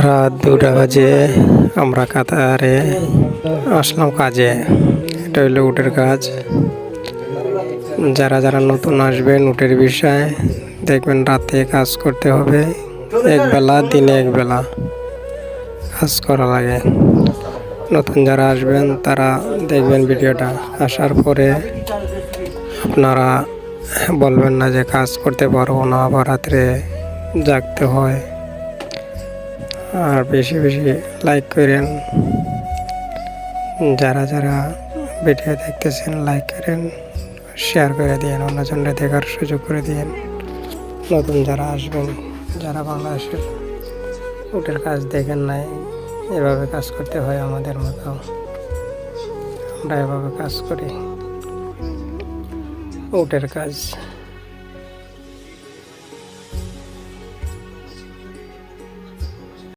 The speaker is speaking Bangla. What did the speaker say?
রাত 2টা বাজে আমরা কাতারে আসলাম কাজে। এটা হইলো উটের কাজ। যারা যারা নতুন আসবেন উটের বিষয় দেখবেন, রাতে কাজ করতে হবে, একবেলা দিনে একবেলা কাজ করা লাগে। নতুন যারা আসবেন তারা দেখবেন ভিডিওটা, আসার পরে আপনারা বলবেন না যে কাজ করতে পারবো না, আবার রাত্রে জাগতে হয়। আর বেশি বেশি লাইক করেন, যারা যারা ভিডিও দেখতেছেন লাইক করেন, শেয়ার করে দিন, অন্যজনরা দেখার সুযোগ করে দিন। নতুন যারা আসবেন, যারা বাংলাদেশের উটের কাজ দেখেন নাই, এভাবে কাজ করতে হয় আমাদের মতো, আমরা এভাবে কাজ করি উটের কাজ।